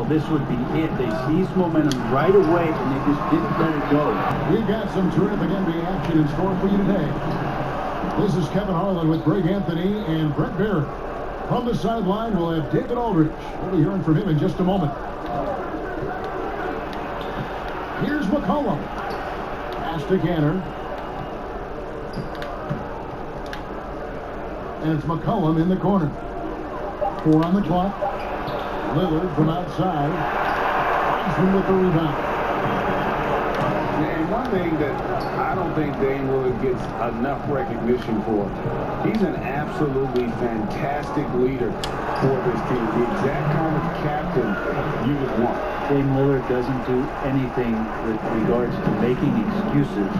this would be it. They seized momentum right away, and they just didn't let it go. We've got some terrific NBA action in store for you today. This is Kevin Harlan with Greg Anthony and Brett Barrett. From the sideline, we'll have David Aldridge. We'll be hearing from him in just a moment. Here's McCollum. Pass to Ganner. And it's McCollum in the corner. 4 on the clock. Lillard from outside. Wiseman with the rebound. And one thing that I don't think Dame Lillard gets enough recognition for, he's an absolutely fantastic leader for this team. The exact kind of captain you would want. Dame Lillard doesn't do anything with regards to making excuses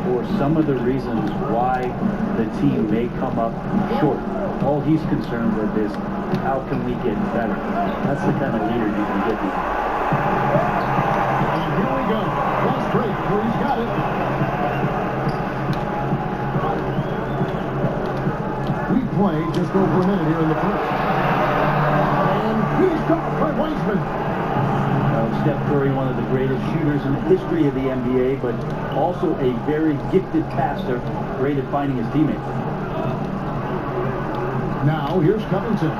for some of the reasons why the team may come up short. All he's concerned with is, how can we get better? That's the kind of leader you can get behind. And here we go. Cross break where he's got it. We play just over a minute here in the first. And he's caught by Wiseman. Steph Curry, one of the greatest shooters in the history of the NBA, but also a very gifted passer, great at finding his teammates. Now, here's Covington.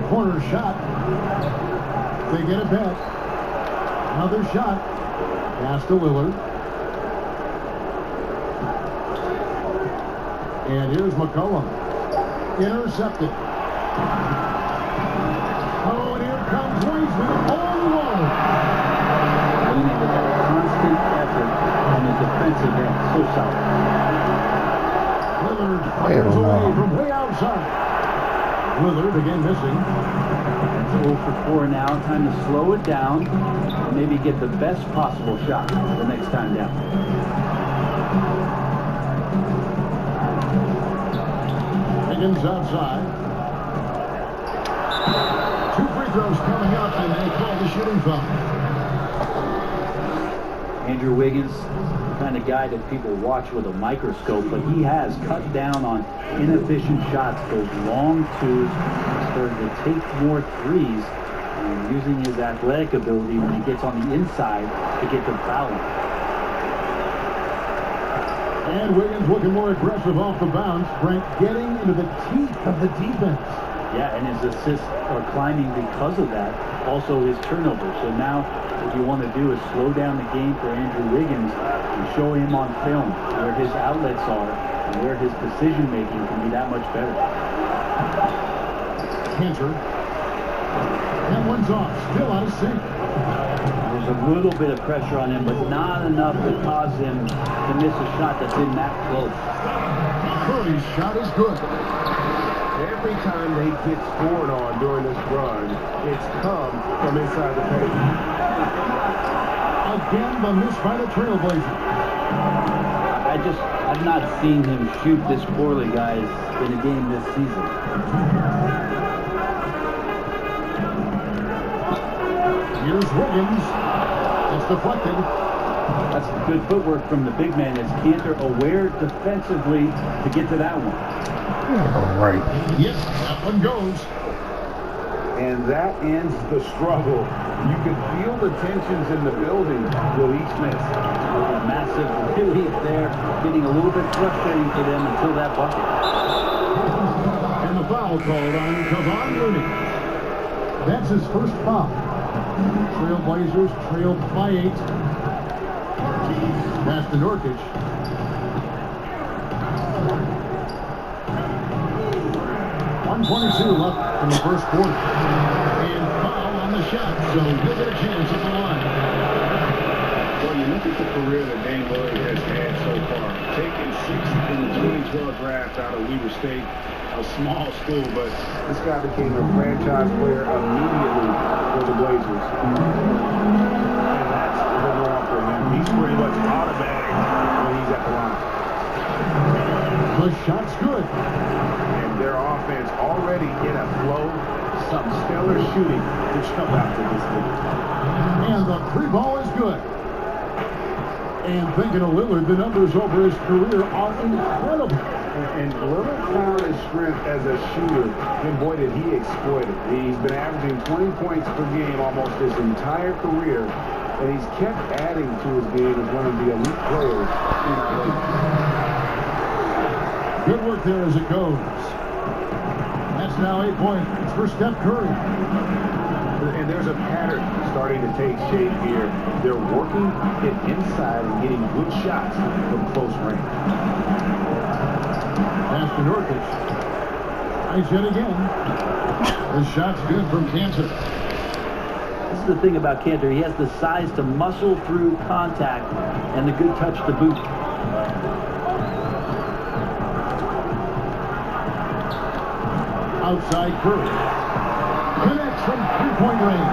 Corner shot. They get it back. Another shot. Pass to Lillard. And here's McCollum. Intercepted. Oh, and here comes Wiseman all alone. With that constant effort on the defensive end, so solid. Lillard fires away from way outside. Lillard again missing. It's 0 for 4 now. Time to slow it down and maybe get the best possible shot the next time down. Higgins outside. 2 free throws coming up, and they call the shooting foul. Andrew Wiggins, the kind of guy that people watch with a microscope, but he has cut down on inefficient shots, those long twos, started to take more threes, and using his athletic ability when he gets on the inside to get the foul. And Wiggins looking more aggressive off the bounce. Frank getting into the teeth of the defense. Yeah, and his assists are climbing because of that. Also his turnovers. So now what you want to do is slow down the game for Andrew Wiggins and show him on film where his outlets are and where his decision making can be that much better. Cantor. That one's off. Still out of sync. There's a little bit of pressure on him, but not enough to cause him to miss a shot that's in that close. Curry's shot is good. Every time they get scored on during this run, it's come from inside the paint. Again, the miss by the Trailblazers. I've not seen him shoot this poorly, guys, in a game this season. Here's Wiggins. It's deflected. That's good footwork from the big man. Is Cantor aware defensively to get to that one? All right. Yes, that one goes. And that ends the struggle. You can feel the tensions in the building with each miss. A massive relief there, getting a little bit frustrating for them until that bucket. And the foul called on Kevon Looney. That's his first foul. Trailblazers trailed by 8. Pass to Nurkic. .122 left in the first quarter. And foul on the shot, so he'll get a chance at the line. Well, you look at the career that Dame Lillard has had so far. Taking 6th in the 2012 draft out of Weber State, a small school, but this guy became a franchise player immediately for the Blazers. And that's the norm for him. He's pretty much automatic when he's at the line. The shot's good. And their offense already in a flow. Some stellar shooting to jump out to this league. And the 3 ball is good. And thinking of Lillard, the numbers over his career are incredible. And Lillard found his strength as a shooter, and boy, did he exploit it. He's been averaging 20 points per game almost his entire career, and he's kept adding to his game as one of the elite players in our league. Good work there as it goes. That's now 8 points for Steph Curry. And there's a pattern starting to take shape here. They're working it inside and getting good shots from close range. Pass to Nurkic. Nice hit again. The shot's good from Cantor. This is the thing about Cantor. He has the size to muscle through contact and the good touch to boot. Outside Curry. Connects from three-point range.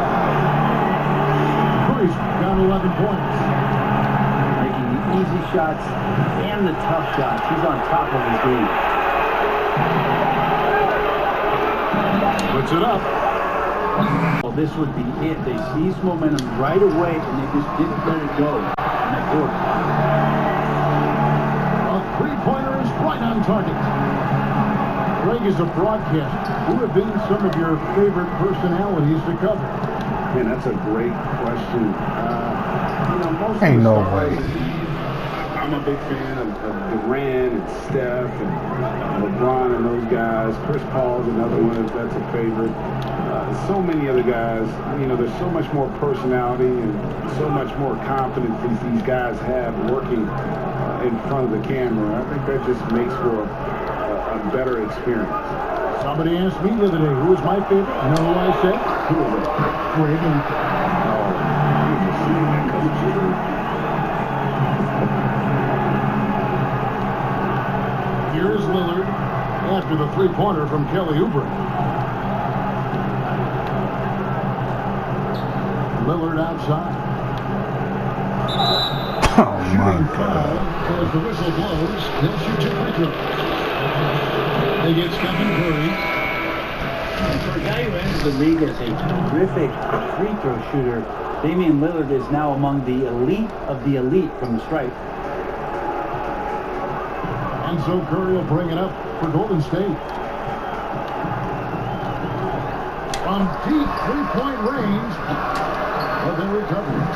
Curry's got 11 points. Making the easy shots and the tough shots. He's on top of his game. Puts it up. Well, this would be it. They seized momentum right away, and they just didn't let it go in that quarter. A three-pointer is right on target. Greg, is a broadcaster, who have been some of your favorite personalities to cover? Man, that's a great question. Most Ain't of the no stars, way. I'm a big fan of Durant and Steph and LeBron and those guys. Chris Paul's another one that's a favorite. So many other guys. There's so much more personality and so much more confidence these guys have working in front of the camera. I think that just makes for a better experience. Somebody asked me the other day, who was my favorite? You know who I said? Who is it? Greg. Here's Lillard after the three-pointer from Kelly Oubre. Lillard outside. Oh, my Shooting God. foul as the whistle blows. He'll shoot two free throws. They get Stephen Curry. For a guy who entered the league as a terrific free throw shooter, Damian Lillard is now among the elite of the elite from the stripe. And so Curry will bring it up for Golden State. From deep three-point range, but they recover it.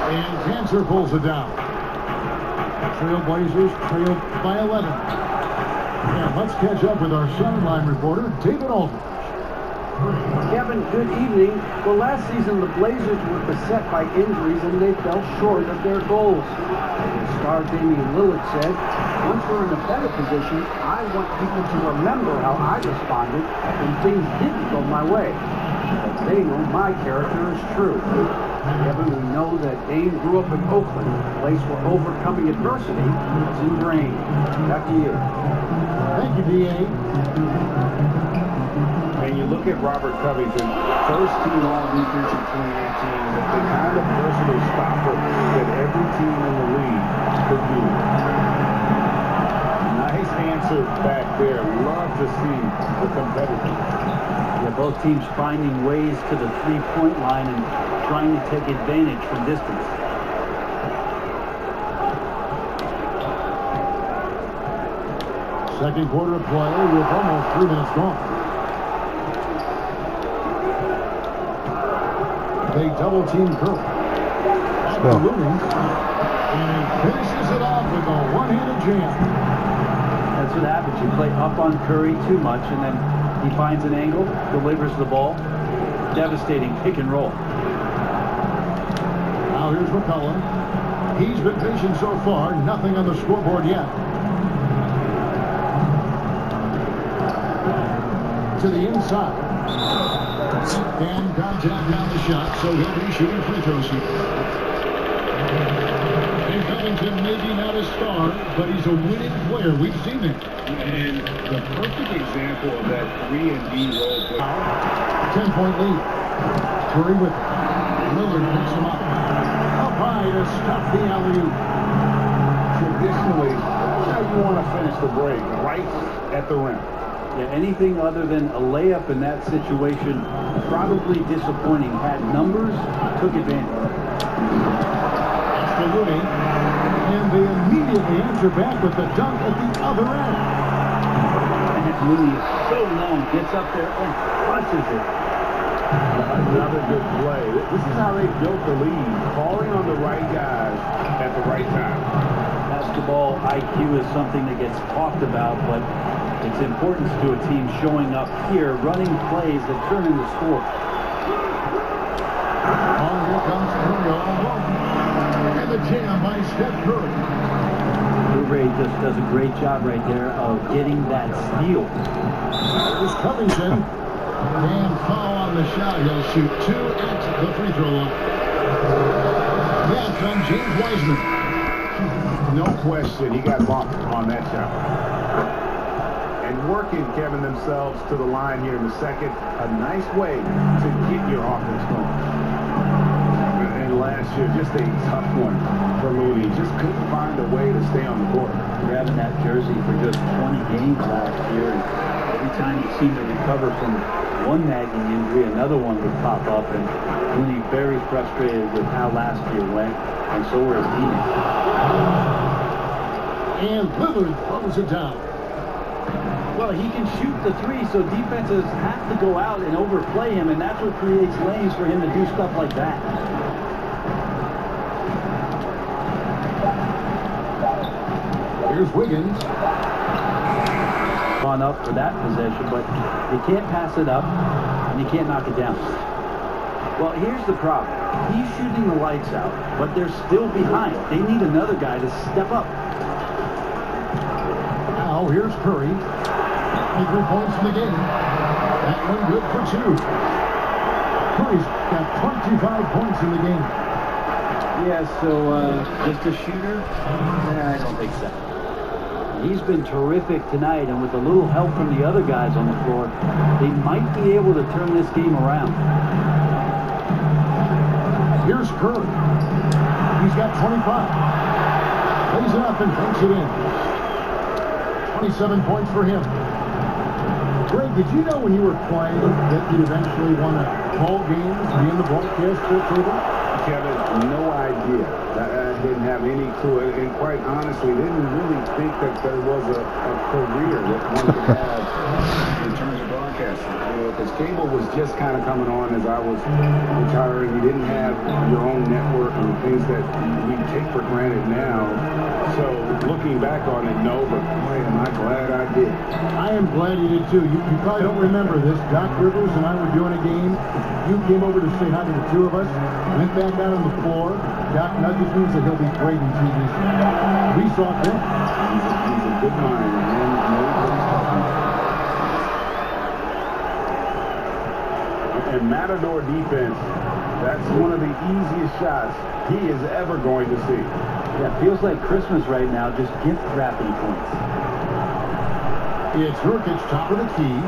And Cancer pulls it down. Trailblazers trail by 11. And let's catch up with our sideline reporter, David Aldridge. Kevin, good evening. Well, last season the Blazers were beset by injuries and they fell short of their goals. Star Damian Lillard said, "Once we're in a better position, I want people to remember how I responded when things didn't go my way. But they know my character is true." Kevin, we know that Dame grew up in Oakland, a place where overcoming adversity is ingrained. Back to you. Thank you, D.A. And you look at Robert Covington, first-team All-Defense in 2018, with the kind of versatile stopper that every team in the league could do. Nice answer back there. Love to see the competitors. Yeah, both teams finding ways to the three-point line and trying to take advantage from distance. Second quarter of play with almost 3 minutes gone. They double-team Curry. Looney. And he finishes it off with a one-handed jam. That's what happens. You play up on Curry too much, and then he finds an angle, delivers the ball. Devastating pick and roll. Now here's McCullough. He's been patient so far. Nothing on the scoreboard yet. To the inside. And contact on the shot, so he'll be shooting free throws here. And Covington may be not a star, but he's a winning player. We've seen it. And the perfect example of that 3 and D role play. 10-point lead. Curry with it. Lillard picks him up. Up high to stop the alley-oop. Traditionally, that's how you want to finish the break, right at the rim. Yeah, anything other than a layup in that situation, probably disappointing. Had numbers, took advantage. That's the Looney. And they immediately answer back with the dunk at the other end. And Mooney is so long, gets up there and crushes it. Another good play. This is how they built the lead, falling on the right guys at the right time. Basketball IQ is something that gets talked about, but its importance to a team showing up here, running plays that turn into scores. Oh, here comes Curry all alone. And the jam by Steph Curry. Oubre just does a great job right there of getting that steal. Here's Covington. And foul on the shot. He'll shoot 2 at the free throw line. That's on James Wiseman. No question, he got bumped on that shot. And working, Kevin, themselves to the line here in the second. A nice way to get your offense going. And last year, just a tough one for Mooney. Just couldn't find a way to stay on the court. Grabbing that jersey for just 20 games last year, and every time he seemed to recover from one nagging injury, another one would pop up, and Mooney very frustrated with how last year went, and so were his teammates. And Lillard throws it down. Well, he can shoot the three, so defenses have to go out and overplay him, and that's what creates lanes for him to do stuff like that. Here's Wiggins. On up for that possession, but you can't pass it up, and you can't knock it down. Well, here's the problem. He's shooting the lights out, but they're still behind. They need another guy to step up. Now here's Curry. 23 points in the game. That one good for 2. Curry's got 25 points in the game. Yeah, so just a shooter? I don't think so. He's been terrific tonight, and with a little help from the other guys on the floor, they might be able to turn this game around. Here's Curry. He's got 25. Lays it up and banks it in. 27 points for him. Greg, did you know when you were playing that you'd eventually want to call games, be in the broadcast table? Kevin, no idea. I didn't have any clue, and quite honestly, didn't really think that there was a career that one could have in terms of broadcasting. Because cable was just kind of coming on as I was retiring. You didn't have your own network and things that we take for granted now. So looking back on it, no, but boy, am I glad I did. I am glad you did too. You probably don't remember this. Doc Rivers and I were doing a game. You came over to say hi to the two of us. Went back out on the floor. Doc nudges me and said he'll be great in TV. We saw him. He's a good mind, and knows what he's talking about. And Matador defense, that's one of the easiest shots he is ever going to see. Yeah, feels like Christmas right now, just gift wrapping points. It's Nurkic, top of the key.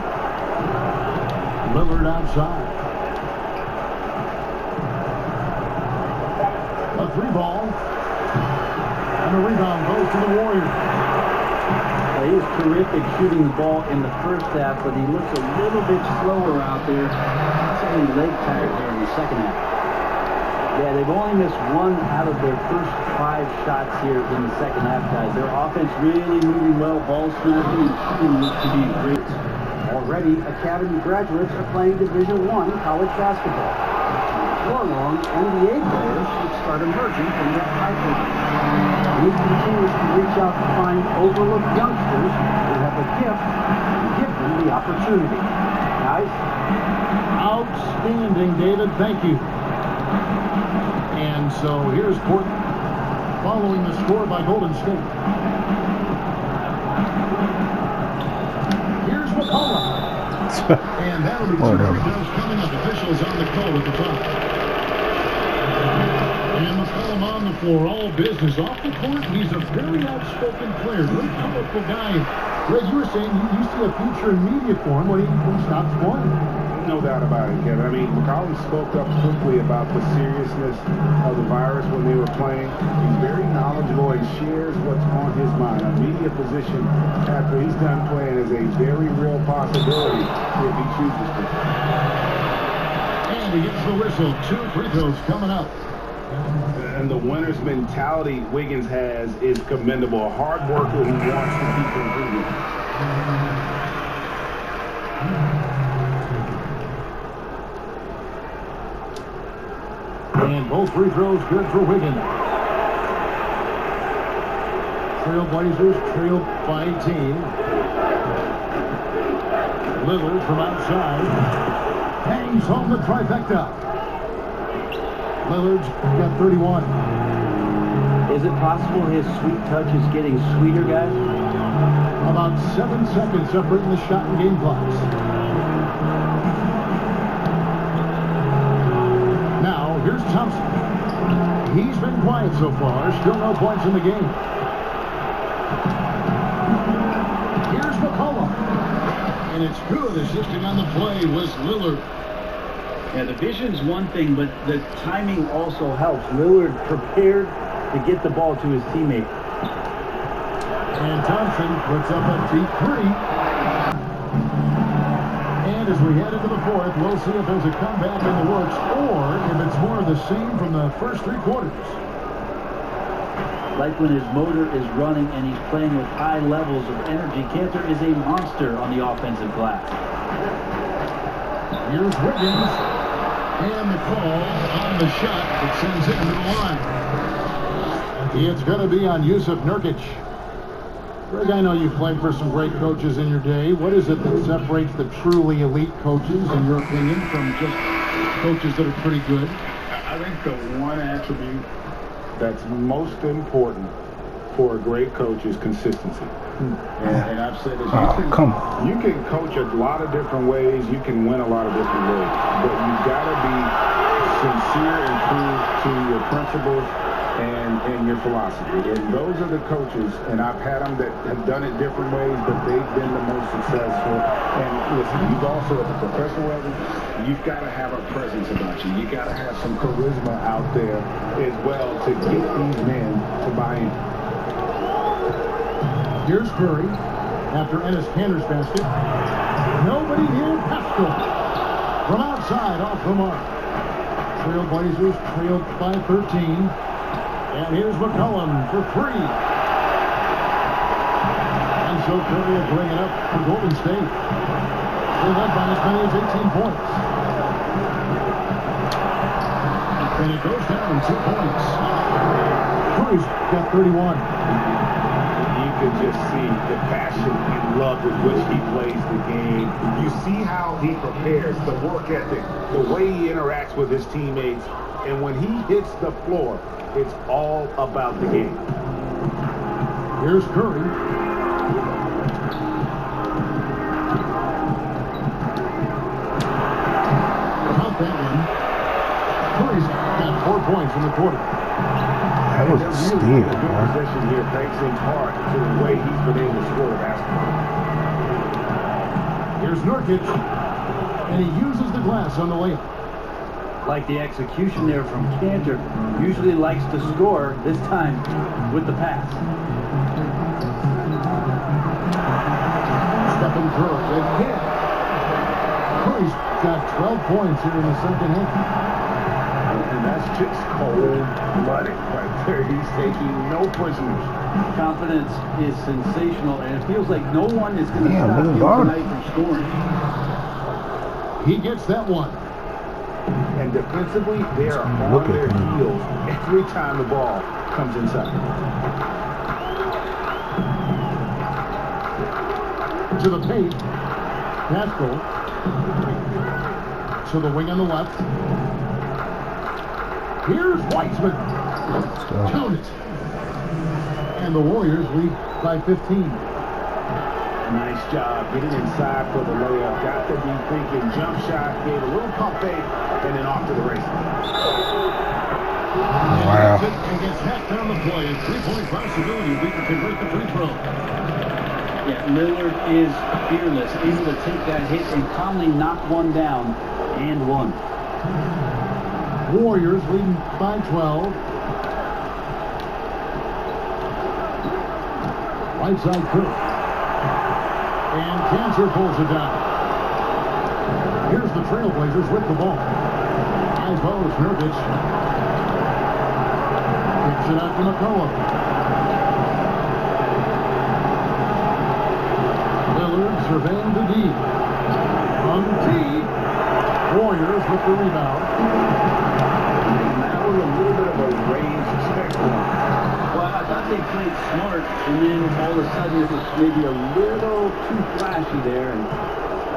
Lillard outside. A 3-ball. And the rebound goes to the Warriors. He was terrific shooting the ball in the first half, but he looks a little bit slower out there. Certainly leg tired here in the second half. Yeah, they've only missed 1 out of their first 5 shots here in the second half, guys. Their offense really moving well, ball snapping, and shooting looks to be great. Already, Academy graduates are playing Division I college basketball. Before long, NBA players should start emerging from their pipeline. He continues to reach out to find overlooked youngsters who have a gift and give them the opportunity. Guys? Outstanding, David. Thank you. And so here's Portland following the score by Golden State. Here's McCollum. And that'll be 2 free throws coming up. Officials on the call at the top. And McCollum on the floor, all business. Off the court, he's a very outspoken player, very colorful guy. Greg, you were saying you see a future in media for him when he stops playing. No doubt about it, Kevin. I mean, McCollum spoke up quickly about the seriousness of the virus when they were playing. He's very knowledgeable and shares what's on his mind. A media position after he's done playing is a very real possibility if he chooses to. And he gets the whistle. 2 free throws coming up. And the winner's mentality Wiggins has is commendable. A hard worker who wants to keep improving. And both free throws good for Wiggins. Trailblazers trailed by 18. Lillard from outside hangs home the trifecta. Lillard's got 31. Is it possible his sweet touch is getting sweeter, guys? About 7 seconds separating the shot and game clocks. Now, here's Thompson. He's been quiet so far. Still no points in the game. Here's McCollum. And it's good. Assisting on the play was Lillard. Yeah, the vision's one thing, but the timing also helps. Lillard prepared to get the ball to his teammate. And Thompson puts up a deep three. And as we head into the fourth, we'll see if there's a comeback in the works or if it's more of the same from the first 3 quarters. Like when his motor is running and he's playing with high levels of energy, Cantor is a monster on the offensive glass. Here's Wiggins. And the call on the shot that sends him to the line. It's going to be on Yusuf Nurkic. Greg, I know you've played for some great coaches in your day. What is it that separates the truly elite coaches, in your opinion, from just coaches that are pretty good? I think the one attribute that's most important for a great coach is consistency. And I've said this, you can coach a lot of different ways, you can win a lot of different ways, but you've got to be sincere and true to your principles and your philosophy. And those are the coaches, and I've had them that have done it different ways, but they've been the most successful. And listen, you've also, at the professional level, you've got to have a presence about you. You've got to have some charisma out there as well to get these men to buy in. Here's Curry after Enes Kanter's basket. Nobody near Pascal. From outside, off the mark. Trailblazers trailed by 13. And here's McCollum for 3. And so Curry will bring it up for Golden State. They led by as many as 18 points. And it goes down 2 points. Curry's got 31. You can just see the passion and love with which he plays the game. You see how he prepares, the work ethic, the way he interacts with his teammates. And when he hits the floor, it's all about the game. Here's Curry. Count that one. Curry's got 4 points in the quarter. That was a steal, Good man. position here, thanks in part to the way he's been able to score the basketball. Here's Nurkic, and he uses the glass on the layup. Like the execution there from Cantor, usually likes to score, this time with the pass. Stephen Curry, and hit. Curry's got 12 points here in the second half. And that's just cold-blooded right there. He's taking no prisoners. Confidence is sensational, and it feels like no one is going to Yeah, stop look him at Garden. tonight from scoring. He gets that one. And defensively, they are on Look at their him. heels every time the ball comes inside. To the paint. Pascal. To the wing on the left. Here's Weitzman. Count it. And the Warriors lead by 15. Nice job getting inside for the layup. Got to be thinking jump shot, gave a little pump fake, and then off to the races. Wow. And gets hacked down the play. A 3-point possibility. We can convert the free throw. Yeah, Lillard is fearless, able to take that hit and calmly knock one down and one. Warriors leading by 12. Right side Curry. And Cantor pulls it down. Here's the Trailblazers with the ball. High post, Nurkic. Kicks it out to McCollum. Lillard surveying the D. On T. Warriors with the rebound. That was a little bit of a raised spec one. Well, I thought they played smart, and then all of a sudden it was maybe a little too flashy there, and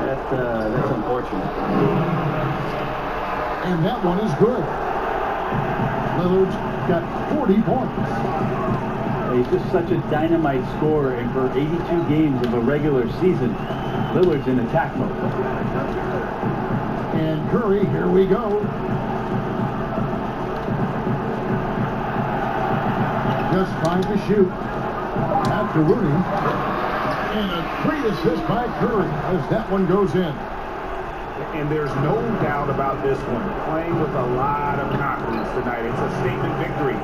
that's unfortunate. And that one is good. Lillard's got 40 points. He's just such a dynamite scorer, and for 82 games of a regular season, Lillard's in attack mode. And Curry, here we go. Just 5 to shoot. Back to Rooney. And a great assist by Curry as that one goes in. And there's no doubt about this one. Playing with a lot of confidence tonight. It's a statement victory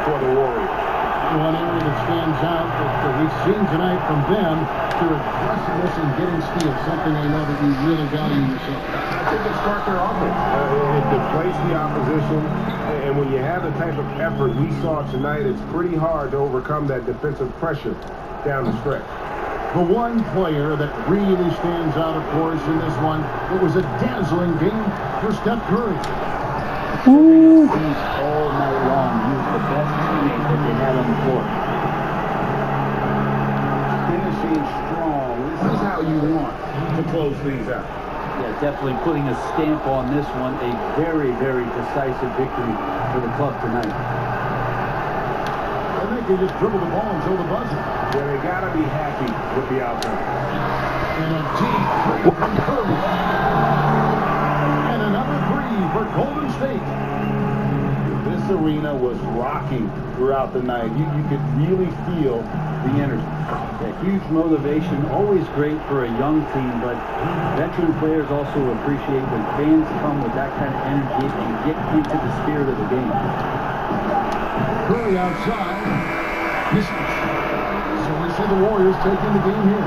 for the Warriors. One area that stands out that we've seen tonight from them, their aggressiveness in getting steals, something I know that you really value yourself. I think it starts their offense. It deflates the opposition, and when you have the type of effort we saw tonight, it's pretty hard to overcome that defensive pressure down the stretch. The one player that really stands out, of course, in this one, it was a dazzling game for Steph Curry. He's all night long. He was the best teammate that they had on the floor. Finishing strong. This is how you want to close things out. Yeah, definitely putting a stamp on this one. A very, very decisive victory for the club tonight. I think they just dribbled the ball until the buzzer. Yeah, they got to be happy with the outcome. And a deep three from Curry. And another three for Golden State. This arena was rocking throughout the night. You could really feel the energy. Yeah, huge motivation, always great for a young team, but veteran players also appreciate when fans come with that kind of energy and get into the spirit of the game. Curry outside. Misses. So we see the Warriors taking the game here.